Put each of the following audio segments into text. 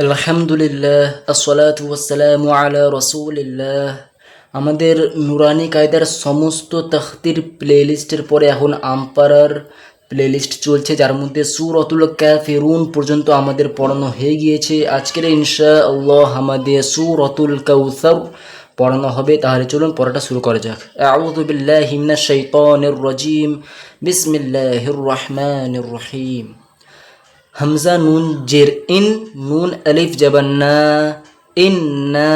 আলহামদুলিল্লাহ আসসালাতু ওয়াসসালামু আলা রাসূলিল্লাহ। আমাদের নুরানি কায়দার সমস্ত তাখতির প্লেলিস্টের পরে এখন আমপারার প্লেলিস্ট চলছে, যার মধ্যে সূরাতুল কাফিরুন পর্যন্ত আমাদের পড়ানো হয়ে গিয়েছে। আজকের ইনশাআল্লাহ আমাদের সূরাতুল কাউসার পড়ানো হবে। তাহলে চলুন পড়াটা শুরু করা যাক। আউযু বিল্লাহি মিনাশ শাইতানির রাজিম। বিসমিল্লাহির রহমানির রহিম। হামজা নুন জের ইন, নুন আলিফ জবর না, ইন্না।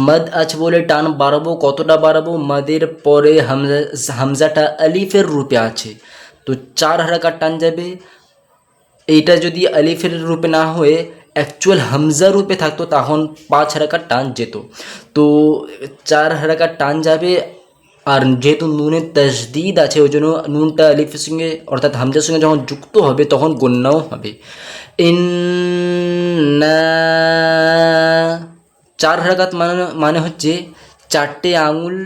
মদ আছে বলে টান বাড়াবো, কতটা বাড়াবো? মদের পরে হামজাটা আলিফের রূপে আছে, তো 4 হারাকাত টান যাবে। এইটা যদি আলিফের রূপে না হয়ে অ্যাকচুয়াল হামজা রূপে থাকতো তখন 5 হারাকাত টান যেত, তো 4 হারাকাত টান যাবে। আর যেহেতু নুনের তাসদিদ আছে ওই জন্য নুনটা আলিফের সঙ্গে অর্থাৎ হামজার সঙ্গে যখন যুক্ত হবে তখন গণ্যাও হবে। ইন্না 4 হারাকাত মানে হচ্ছে 4টে আঙুল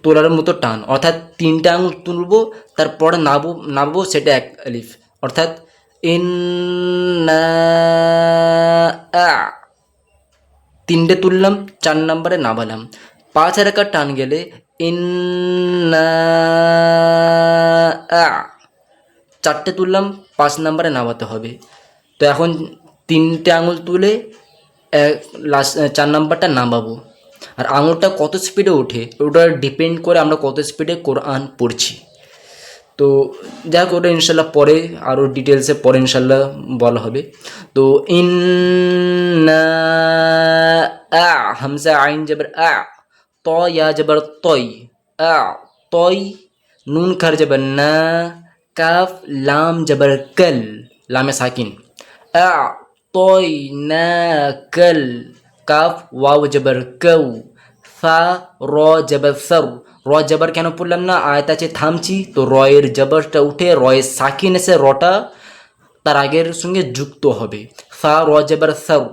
তোলার মতো টান, অর্থাৎ 3টে আঙুল তুলবো তারপরে নাবো সেটা এক আলিফ, অর্থাৎ ইন্না আ 3টে তুললাম, 4 নম্বরে নাবালাম। 5 হারাকাত টান গেলে ইন্না আ 4টে তুললাম, 5 নম্বরে নামাতে হবে। তো এখন 3টে আঙুল তুলে লাস্ট 4 নাম্বারটা নামাবো। আর আঙুলটা কত স্পিডে ওঠে ওটা ডিপেন্ড করে আমরা কত স্পিডে কোরআন পড়ছি। তো যাক ওটা ইনশাল্লাহ পরে আরও ডিটেলসে পরে ইনশাল্লাহ বলা হবে। তো ইন্না আ হামজা আইন জবর আ, ত ইয়া জবর তয়, আ তয়। নুন খার জবর না, কাফ লাম জবর কল, লামে সাকিন। আ তয় না কল, কাফ ওয়াও জবর কৌ, ফা র জবর সর। র জবর কেন পড়লাম না? আয়াত আছে থামছি, তো রয়ের জবরটা উঠে রয়ের সাকিন এসে রটা তার আগের সঙ্গে যুক্ত হবে। ফা র জবর সর,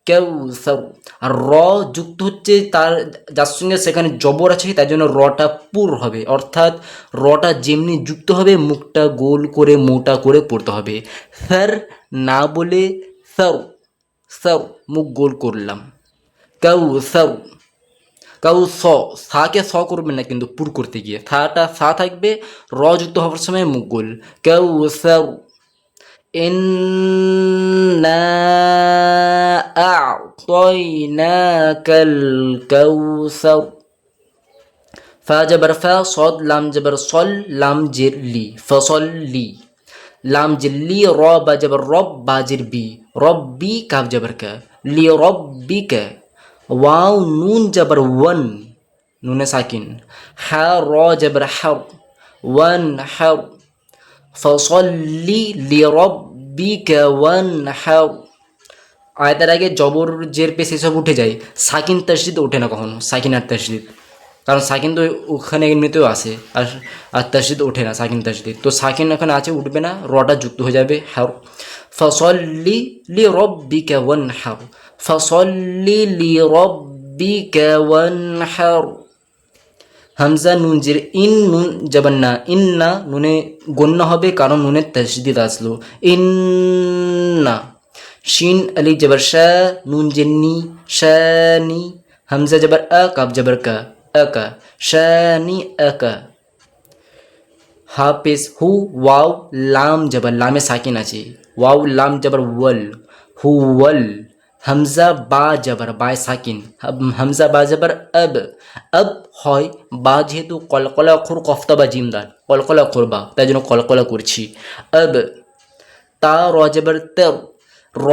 কেউ সর। আর র যুক্ত হচ্ছে তার যার সঙ্গে সেখানে জবর আছে, তাই জন্য রটা পুর হবে, অর্থাৎ রটা যেমনি যুক্ত হবে মুখটা গোল করে মোটা করে পড়তে হবে। স্যার না বলে সর, সর মুখ গোল করলাম। কেউ সর, কেউ সাকে স করবেন না কিন্তু পুর করতে গিয়ে সাটা সা থাকবে, র যুক্ত হওয়ার সময় মুখ গোল। কেউ সর। إنا أعطيناك الكوثر। فا جبر فا، صاد لام جبر صل، لام جر لي فصلي، لام جر لي، را با جبر رب، باجر بي، ربي كاف جبر كا، لربك، واو نون جبر ون، نون ساكن، حا را جبر حر، ون حر، ফসল্লি লিরব্বিকা ওয়ানহার। আয়াতের আগে জবর জের পেশ এসব উঠে যায়, সাকিন তাসদিদ ওঠে না কখনো, সাকিন আর তাসদিদ, কারণ সাকিন তো ওখানে এমনিতেও আসে, আর তাসদিদ ওঠে না, সাকিন তাসদিদ। তো সাকিন ওখানে আছে, উঠবে না, রটা যুক্ত হয়ে যাবে হার। ফসল্লি লিরব্বিকা ওয়ানহার, ফসল্লি লিরব্বিকা ওয়ানহার। হামজা নুন জের ইন, নুন জবর না, ইন্না নুনে গণ্য হবে কারণ নুনের তাসদিদ আসলো। ইন্না। শিন আলিফ জবর শা, নুন জেন্নি, শানি। হামজা জবর আ, কাব জবর কা, আকা, শানি আকা। হাফিজ হু, ওয়াও লাম জবর, লামে সাকিন আছে, ওয়াও লাম জবর ওয়াল, হু ওয়াল। হামজা বা জবর, বায় সাকিন, হামজা বা জবর আব, আব হয় বা যেহেতু কলকলা অক্ষর কফতা বা জিমদার, কলকলা অক্ষর বা, তাই জন্য কলকলা করছি। আব। তা র জবর তের, র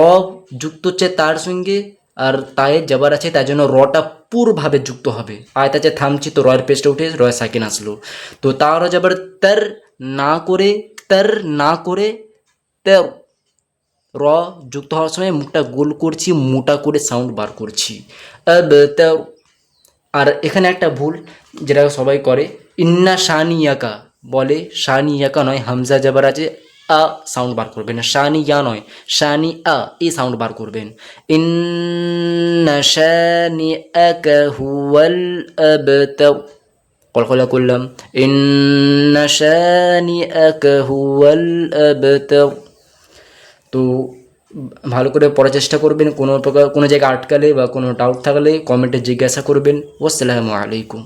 যুক্ত হচ্ছে তার সঙ্গে, আর তায়ে জবর আছে তাই জন্য রটা পুরভাবে যুক্ত হবে। আয়ত আছে থামছি, তো রয়ের পেস্টে উঠে রয় সাকিন আসলো। তো তা র জবর তের না করে, তের না করে তের, র যুক্ত হওয়ার সময় মুখটা গোল করছি, মোটা করে সাউন্ড বার করছি। আব তের। আর এখানে একটা ভুল যেটা সবাই করে, ইন্না শানিয়াকা বলে, শানিয়াকা নয়, হামজা জবর আছে, আ সাউন্ড বার করবেন, শানিয়া নয়, শানি আ, এই সাউন্ড বার করবেন। ইন্না শানিআকা হুয়াল আবতার, কলকলা করলাম, ইন্না শানিআকা হুয়াল আবতার। তো ভালো করে পড়ার চেষ্টা করবেন। কোনো প্রকার কোনো জায়গায় আটকালে বা কোনো ডাউট থাকলে কমেন্টে জিজ্ঞাসা করবেন। আসসালামু আলাইকুম।